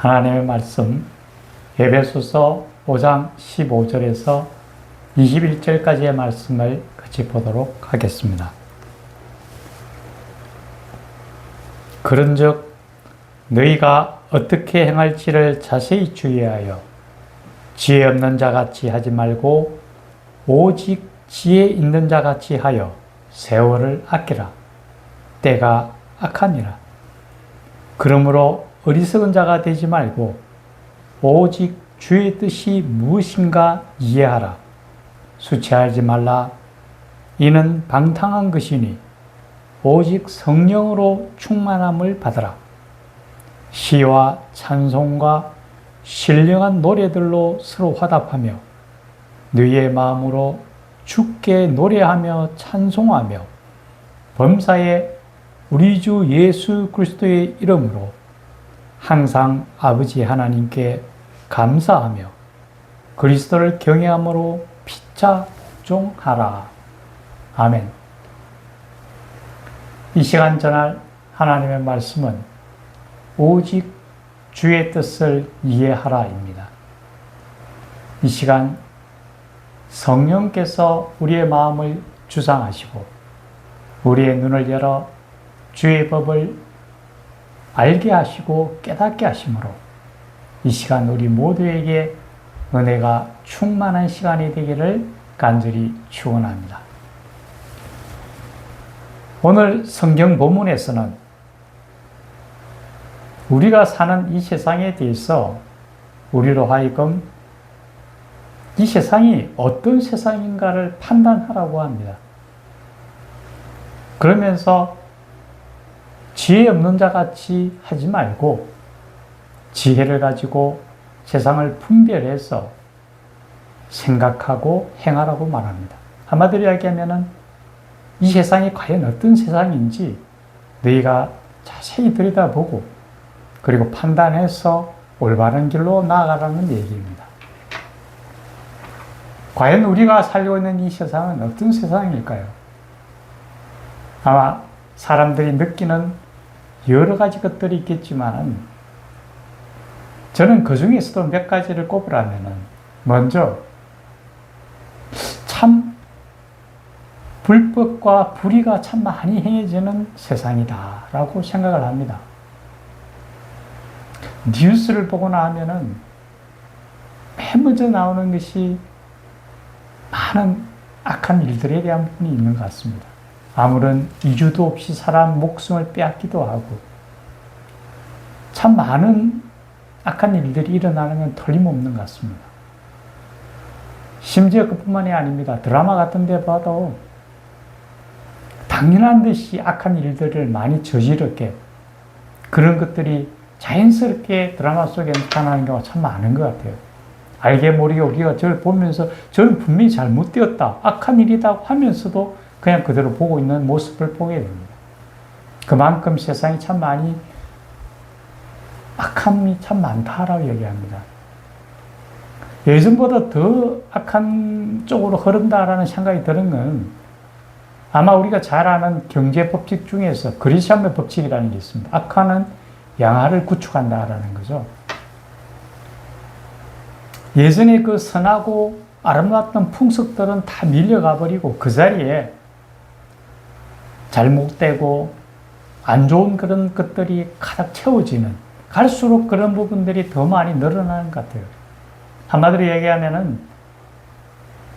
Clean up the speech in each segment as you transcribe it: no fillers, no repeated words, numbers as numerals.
하나님의 말씀 에베소서 5장 15절에서 21절까지의 말씀을 같이 보도록 하겠습니다. 그런즉 너희가 어떻게 행할지를 자세히 주의하여 지혜 없는 자같이 하지 말고 오직 지혜 있는 자같이 하여 세월을 아끼라. 때가 악하니라. 그러므로 어리석은 자가 되지 말고 오직 주의 뜻이 무엇인가 이해하라. 수치하지 말라. 이는 방탕한 것이니 오직 성령으로 충만함을 받으라. 시와 찬송과 신령한 노래들로 서로 화답하며 너희의 마음으로 주께 노래하며 찬송하며 범사에 우리 주 예수 그리스도의 이름으로 항상 아버지 하나님께 감사하며 그리스도를 경외함으로 피차 복종하라. 아멘. 이 시간 전할 하나님의 말씀은 오직 주의 뜻을 이해하라입니다. 이 시간 성령께서 우리의 마음을 주장하시고 우리의 눈을 열어 주의 법을 알게 하시고 깨닫게 하심으로 이 시간 우리 모두에게 은혜가 충만한 시간이 되기를 간절히 축원합니다. 오늘 성경 본문에서는 우리가 사는 이 세상에 대해서 우리로 하여금 이 세상이 어떤 세상인가를 판단하라고 합니다. 그러면서 지혜 없는 자같이 하지 말고 지혜를 가지고 세상을 분별해서 생각하고 행하라고 말합니다. 한마디로 이야기하면 이 세상이 과연 어떤 세상인지 너희가 자세히 들여다보고 그리고 판단해서 올바른 길로 나아가라는 얘기입니다. 과연 우리가 살고 있는 이 세상은 어떤 세상일까요? 아마 사람들이 느끼는 여러 가지 것들이 있겠지만 저는 그 중에서도 몇 가지를 꼽으라면 먼저 참 불법과 불의가 참 많이 행해지는 세상이다 라고 생각을 합니다. 뉴스를 보거나 하면은 맨 먼저 나오는 것이 많은 악한 일들에 대한 부분이 있는 것 같습니다. 아무런 이유도 없이 사람 목숨을 빼앗기도 하고 참 많은 악한 일들이 일어나는 건 틀림없는 것 같습니다. 심지어 그뿐만이 아닙니다. 드라마 같은 데 봐도 당연한 듯이 악한 일들을 많이 저지르게 그런 것들이 자연스럽게 드라마 속에 나타나는 경우가 참 많은 것 같아요. 알게 모르게 우리가 저를 보면서 저는 분명히 잘못되었다, 악한 일이다 하면서도 그냥 그대로 보고 있는 모습을 보게 됩니다. 그만큼 세상이 참 많이 악함이 참 많다라고 얘기합니다. 예전보다 더 악한 쪽으로 흐른다라는 생각이 드는 건 아마 우리가 잘 아는 경제 법칙 중에서 그리시암의 법칙이라는 게 있습니다. 악화는 양화를 구축한다라는 거죠. 예전에 그 선하고 아름다웠던 풍속들은 다 밀려가 버리고 그 자리에 잘못되고 안 좋은 그런 것들이 가득 채워지는 갈수록 그런 부분들이 더 많이 늘어나는 것 같아요. 한마디로 얘기하면은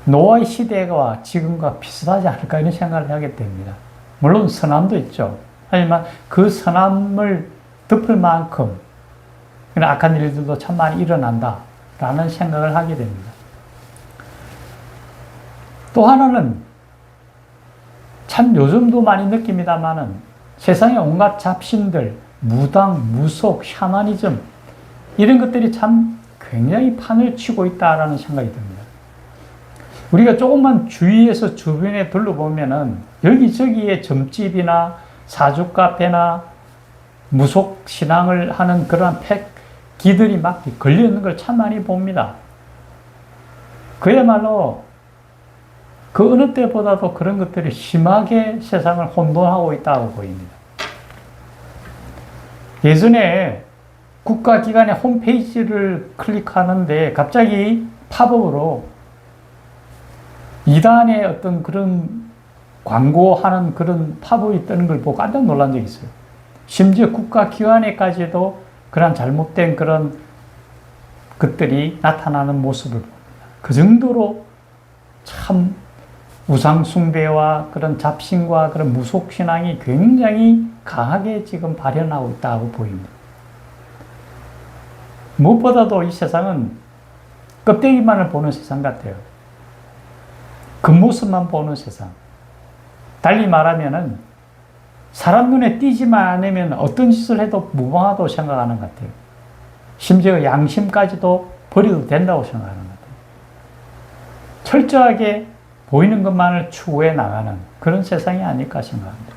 노아의 시대와 지금과 비슷하지 않을까 이런 생각을 하게 됩니다. 물론 선함도 있죠. 하지만 그 선함을 덮을 만큼 악한 일들도 참 많이 일어난다라는 생각을 하게 됩니다. 또 하나는 참 요즘도 많이 느낍니다만은 세상의 온갖 잡신들, 무당, 무속, 샤머니즘 이런 것들이 참 굉장히 판을 치고 있다라는 생각이 듭니다. 우리가 조금만 주위에서 주변에 둘러보면은 여기저기에 점집이나 사주 카페나 무속 신앙을 하는 그러한 팩기들이 막 걸려 있는 걸 참 많이 봅니다. 그야말로 그 어느 때보다도 그런 것들이 심하게 세상을 혼돈하고 있다고 보입니다. 예전에 국가기관의 홈페이지를 클릭하는데 갑자기 팝업으로 이단의 어떤 그런 광고하는 그런 팝업이 뜨는 걸 보고 깜짝 놀란 적이 있어요. 심지어 국가기관에까지도 그런 잘못된 그런 것들이 나타나는 모습을 봅니다. 그 정도로 참 우상숭배와 그런 잡신과 그런 무속신앙이 굉장히 강하게 지금 발현하고 있다고 보입니다. 무엇보다도 이 세상은 껍데기만을 보는 세상 같아요. 겉모습만 보는 세상. 달리 말하면은 사람 눈에 띄지만 않으면 어떤 짓을 해도 무방하다고 생각하는 것 같아요. 심지어 양심까지도 버려도 된다고 생각하는 것 같아요. 철저하게 보이는 것만을 추구해 나가는 그런 세상이 아닐까 생각합니다.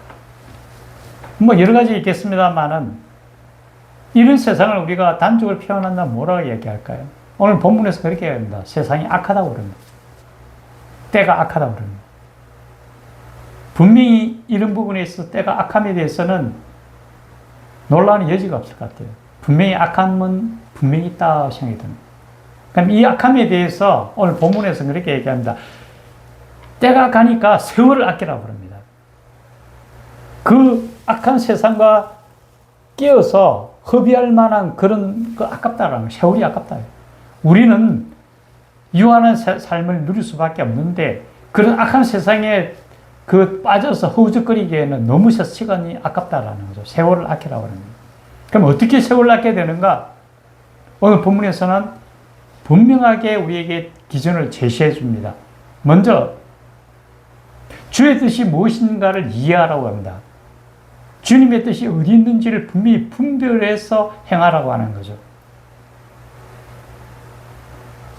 뭐 여러 가지 있겠습니다만은 이런 세상을 우리가 단적으로 표현한다면 뭐라고 얘기할까요? 오늘 본문에서 그렇게 얘기합니다. 세상이 악하다고 그럽니다. 때가 악하다고 그럽니다. 분명히 이런 부분에 있어서 때가 악함에 대해서는 논란의 여지가 없을 것 같아요. 분명히 악함은 분명히 있다고 생각이 듭니다. 그럼 이 악함에 대해서 오늘 본문에서 그렇게 얘기합니다. 때가 가니까 세월을 아끼라고 그럽니다. 그 악한 세상과 깨어서 허비할 만한 그런 아깝다라는 거예요. 세월이 아깝다. 우리는 유한한 삶을 누릴 수밖에 없는데 그런 악한 세상에 빠져서 허우적거리기에는 너무 시간이 아깝다라는 거죠. 세월을 아끼라고 합니다. 그럼 어떻게 세월을 아껴야 되는가? 오늘 본문에서는 분명하게 우리에게 기준을 제시해 줍니다. 먼저 주의 뜻이 무엇인가를 이해하라고 합니다. 주님의 뜻이 어디 있는지를 분명히 분별해서 행하라고 하는 거죠.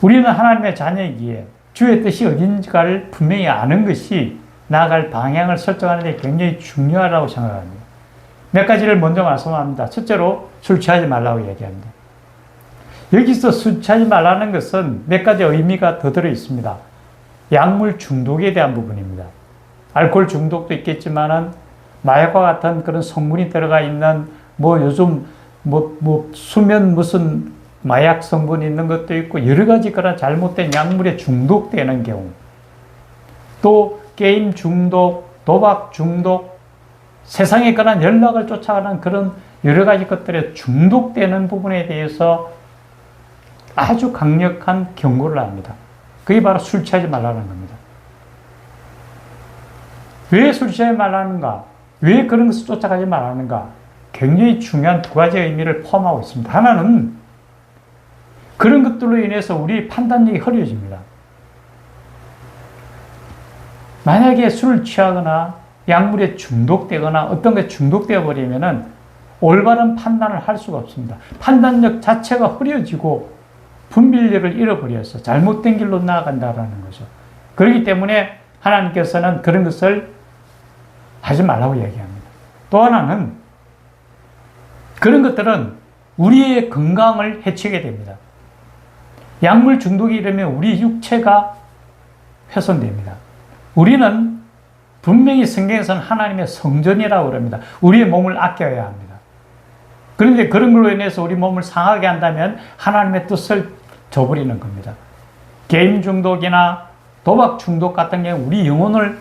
우리는 하나님의 자녀이기에 주의 뜻이 어딘가를 분명히 아는 것이 나아갈 방향을 설정하는 데 굉장히 중요하다고 생각합니다. 몇 가지를 먼저 말씀합니다. 첫째로 술 취하지 말라고 얘기합니다. 여기서 술 취하지 말라는 것은 몇 가지 의미가 더 들어 있습니다. 약물 중독에 대한 부분입니다. 알코올 중독도 있겠지만은 마약과 같은 그런 성분이 들어가 있는 요즘 수면 무슨 마약 성분이 있는 것도 있고 여러 가지 그런 잘못된 약물에 중독되는 경우, 또 게임 중독, 도박 중독, 세상에 그런 연락을 쫓아가는 그런 여러 가지 것들에 중독되는 부분에 대해서 아주 강력한 경고를 합니다. 그게 바로 술 취하지 말라는 겁니다. 왜 술 취하지 말라는가? 왜 그런 것을 쫓아가지 말라는가? 굉장히 중요한 두 가지 의미를 포함하고 있습니다. 하나는 그런 것들로 인해서 우리 판단력이 흐려집니다. 만약에 술을 취하거나 약물에 중독되거나 어떤 것에 중독되어 버리면은 올바른 판단을 할 수가 없습니다. 판단력 자체가 흐려지고 분별력을 잃어버려서 잘못된 길로 나아간다는 거죠. 그렇기 때문에 하나님께서는 그런 것을 하지 말라고 얘기합니다. 또 하나는 그런 것들은 우리의 건강을 해치게 됩니다. 약물 중독이 이르면 우리 육체가 훼손됩니다. 우리는 분명히 성경에서는 하나님의 성전이라고 그럽니다. 우리의 몸을 아껴야 합니다. 그런데 그런 걸로 인해서 우리 몸을 상하게 한다면 하나님의 뜻을 저버리는 겁니다. 게임 중독이나 도박 중독 같은 경우 우리 영혼을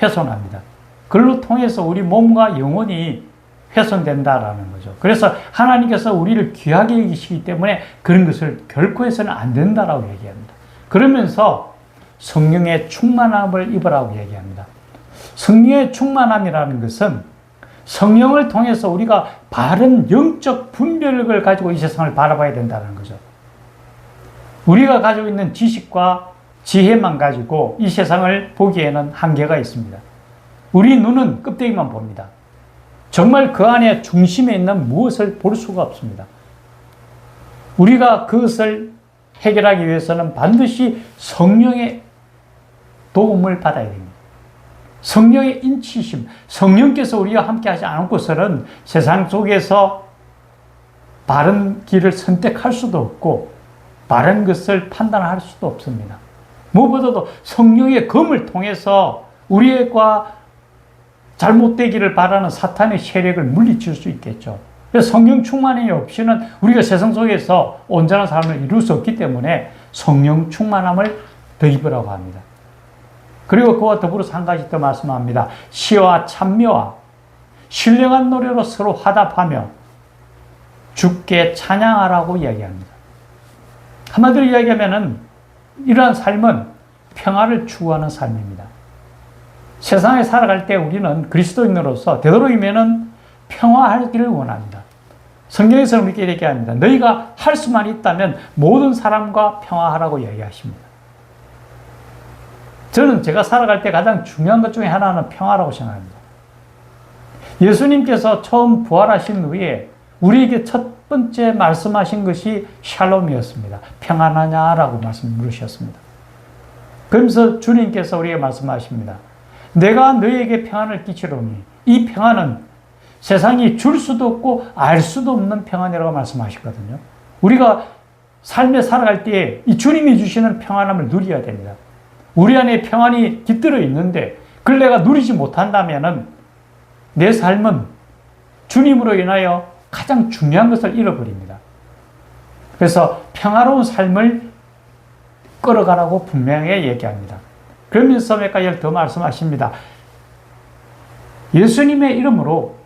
훼손합니다. 그걸로 통해서 우리 몸과 영혼이 훼손된다라는 거죠. 그래서 하나님께서 우리를 귀하게 여기시기 때문에 그런 것을 결코 해서는 안 된다라고 얘기합니다. 그러면서 성령의 충만함을 입으라고 얘기합니다. 성령의 충만함이라는 것은 성령을 통해서 우리가 바른 영적 분별력을 가지고 이 세상을 바라봐야 된다는 거죠. 우리가 가지고 있는 지식과 지혜만 가지고 이 세상을 보기에는 한계가 있습니다. 우리 눈은 껍데기만 봅니다. 정말 그 안에 중심에 있는 무엇을 볼 수가 없습니다. 우리가 그것을 해결하기 위해서는 반드시 성령의 도움을 받아야 됩니다. 성령의 인치심, 성령께서 우리와 함께 하지 않고서는 세상 속에서 바른 길을 선택할 수도 없고 바른 것을 판단할 수도 없습니다. 무엇보다도 성령의 검을 통해서 우리과 잘못되기를 바라는 사탄의 세력을 물리칠 수 있겠죠. 그래서 성령 충만이 없이는 우리가 세상 속에서 온전한 삶을 이룰 수 없기 때문에 성령 충만함을 더 입으라고 합니다. 그리고 그와 더불어서 한 가지 더 말씀합니다. 시와 찬미와 신령한 노래로 서로 화답하며 주께 찬양하라고 이야기합니다. 한마디로 이야기하면은 이러한 삶은 평화를 추구하는 삶입니다. 세상에 살아갈 때 우리는 그리스도인으로서 되도록이면은 평화하기를 원합니다. 성경에서는 우리에게 이렇게 합니다. 너희가 할 수만 있다면 모든 사람과 평화하라고 이야기하십니다. 저는 제가 살아갈 때 가장 중요한 것 중에 하나는 평화라고 생각합니다. 예수님께서 처음 부활하신 후에 우리에게 첫 번째 말씀하신 것이 샬롬이었습니다. 평안하냐라고 말씀 물으셨습니다. 그러면서 주님께서 우리에게 말씀하십니다. 내가 너희에게 평안을 끼치노니 이 평안은 세상이 줄 수도 없고 알 수도 없는 평안이라고 말씀하셨거든요. 우리가 삶에 살아갈 때 이 주님이 주시는 평안함을 누려야 됩니다. 우리 안에 평안이 깃들어 있는데 그걸 내가 누리지 못한다면 내 삶은 주님으로 인하여 가장 중요한 것을 잃어버립니다. 그래서 평화로운 삶을 끌어가라고 분명히 얘기합니다. 그러면서 몇 가지를 더 말씀하십니다. 예수님의 이름으로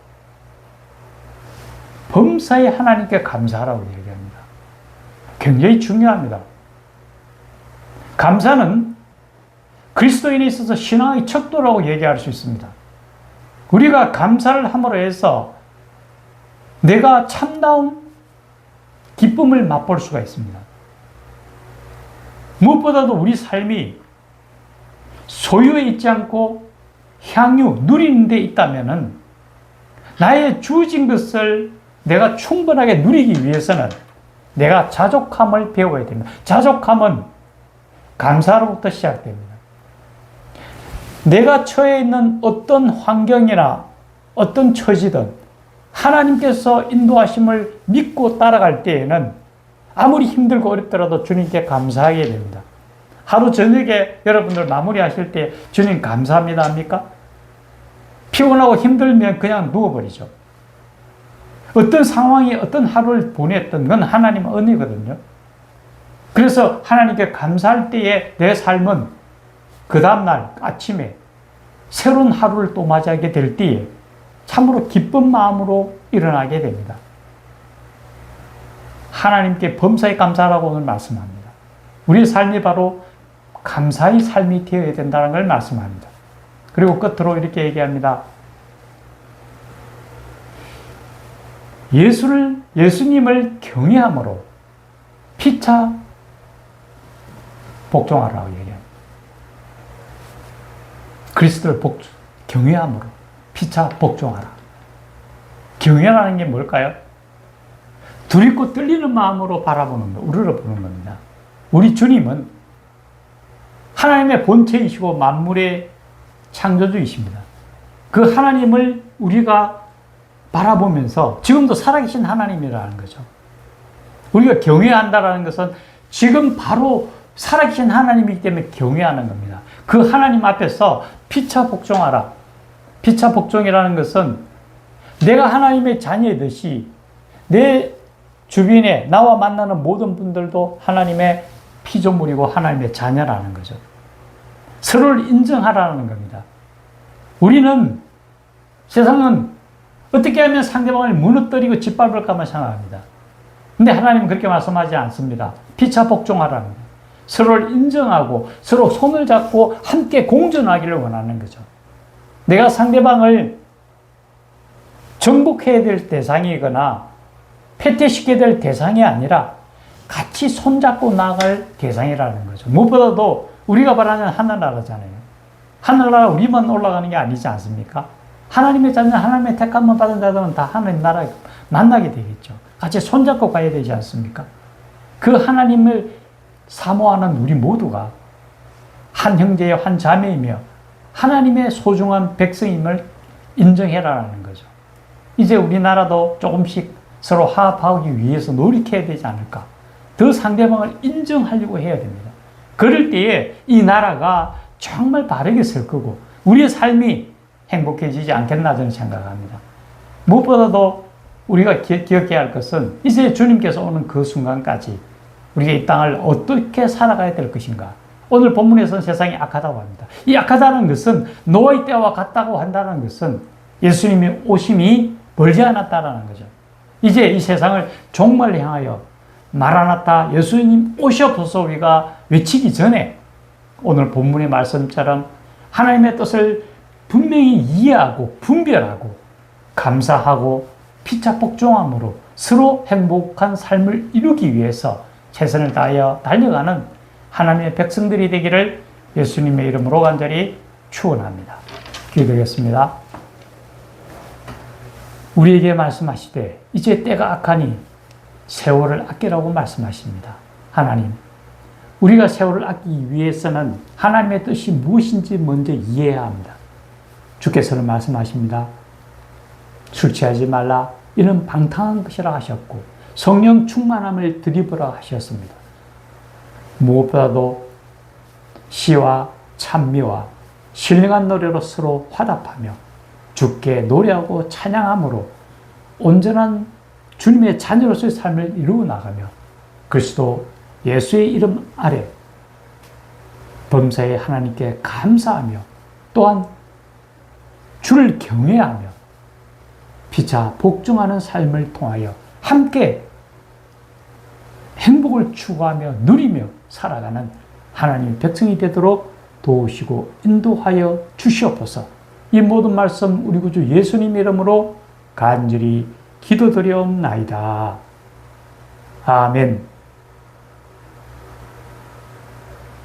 범사에 하나님께 감사하라고 얘기합니다. 굉장히 중요합니다. 감사는 그리스도인에 있어서 신앙의 척도라고 얘기할 수 있습니다. 우리가 감사를 함으로 해서 내가 참다운 기쁨을 맛볼 수가 있습니다. 무엇보다도 우리 삶이 소유에 있지 않고 향유, 누리는 데 있다면은 나의 주어진 것을 내가 충분하게 누리기 위해서는 내가 자족함을 배워야 됩니다. 자족함은 감사로부터 시작됩니다. 내가 처해 있는 어떤 환경이나 어떤 처지든 하나님께서 인도하심을 믿고 따라갈 때에는 아무리 힘들고 어렵더라도 주님께 감사하게 됩니다. 하루 저녁에 여러분들 마무리하실 때 주님 감사합니다 합니까? 피곤하고 힘들면 그냥 누워버리죠. 어떤 상황이 어떤 하루를 보냈던 건 하나님의 은혜거든요. 그래서 하나님께 감사할 때에 내 삶은 그 다음날 아침에 새로운 하루를 또 맞이하게 될 때에 참으로 기쁜 마음으로 일어나게 됩니다. 하나님께 범사에 감사하라고 오늘 말씀합니다. 우리의 삶이 바로 감사의 삶이 되어야 된다는 걸 말씀합니다. 그리고 끝으로 이렇게 얘기합니다. 예수님을 경외함으로 피차 복종하라고 얘기합니다. 그리스도를 경외함으로 피차 복종하라. 경외라는 게 뭘까요? 두렵고 떨리는 마음으로 바라보는 것, 우러러보는 겁니다. 우리 주님은 하나님의 본체이시고 만물의 창조주이십니다. 그 하나님을 우리가 바라보면서 지금도 살아계신 하나님이라는 거죠. 우리가 경외한다는 것은 지금 바로 살아계신 하나님이기 때문에 경외하는 겁니다. 그 하나님 앞에서 피차 복종하라. 피차 복종이라는 것은 내가 하나님의 자녀이듯이 내 주변에 나와 만나는 모든 분들도 하나님의 피조물이고 하나님의 자녀라는 거죠. 서로를 인정하라는 겁니다. 우리는 세상은 어떻게 하면 상대방을 무너뜨리고 짓밟을까만 생각합니다. 근데 하나님은 그렇게 말씀하지 않습니다. 피차 복종하라는 거예요. 서로를 인정하고 서로 손을 잡고 함께 공존하기를 원하는 거죠. 내가 상대방을 정복해야 될 대상이거나 패퇴시켜야 될 대상이 아니라 같이 손잡고 나아갈 대상이라는 거죠. 무엇보다도 우리가 바라는 하늘나라잖아요. 하늘나라 우리만 올라가는 게 아니지 않습니까? 하나님의 자녀, 하나님의 택함만 받은 자들은 다 하나님 나라에 만나게 되겠죠. 같이 손잡고 가야 되지 않습니까? 그 하나님을 사모하는 우리 모두가 한 형제여 한 자매이며 하나님의 소중한 백성임을 인정해라라는 거죠. 이제 우리나라도 조금씩 서로 화합하기 위해서 노력해야 되지 않을까. 더 상대방을 인정하려고 해야 됩니다. 그럴 때에 이 나라가 정말 바르게 설 거고 우리의 삶이 행복해지지 않겠나 저는 생각합니다. 무엇보다도 우리가 기억해야 할 것은 이제 주님께서 오는 그 순간까지 우리가 이 땅을 어떻게 살아가야 될 것인가. 오늘 본문에서는 세상이 악하다고 합니다. 이 악하다는 것은 노아의 때와 같다고 한다는 것은 예수님이 오심이 멀지 않았다는 거죠. 이제 이 세상을 종말을 향하여 마라나타 예수님 오셔서 우리가 외치기 전에 오늘 본문의 말씀처럼 하나님의 뜻을 분명히 이해하고 분별하고 감사하고 피차 복종함으로 서로 행복한 삶을 이루기 위해서 최선을 다하여 달려가는 하나님의 백성들이 되기를 예수님의 이름으로 간절히 축원합니다. 기도드리겠습니다. 우리에게 말씀하시되 이제 때가 악하니 세월을 아끼라고 말씀하십니다. 하나님, 우리가 세월을 아끼기 위해서는 하나님의 뜻이 무엇인지 먼저 이해해야 합니다. 주께서는 말씀하십니다. 술 취하지 말라. 이는 방탕한 것이라 하셨고 성령 충만함을 드리보라 하셨습니다. 무엇보다도 시와 찬미와 신령한 노래로 서로 화답하며 주께 노래하고 찬양함으로 온전한 주님의 자녀로서의 삶을 이루어 나가며 그리스도 예수의 이름 아래 범사의 하나님께 감사하며 또한 주를 경외하며 피차 복종하는 삶을 통하여 함께 행복을 추구하며 누리며 살아가는 하나님의 백성이 되도록 도우시고 인도하여 주시옵소서. 이 모든 말씀 우리 구주 예수님의 이름으로 간절히 기도드리옵나이다. 아멘.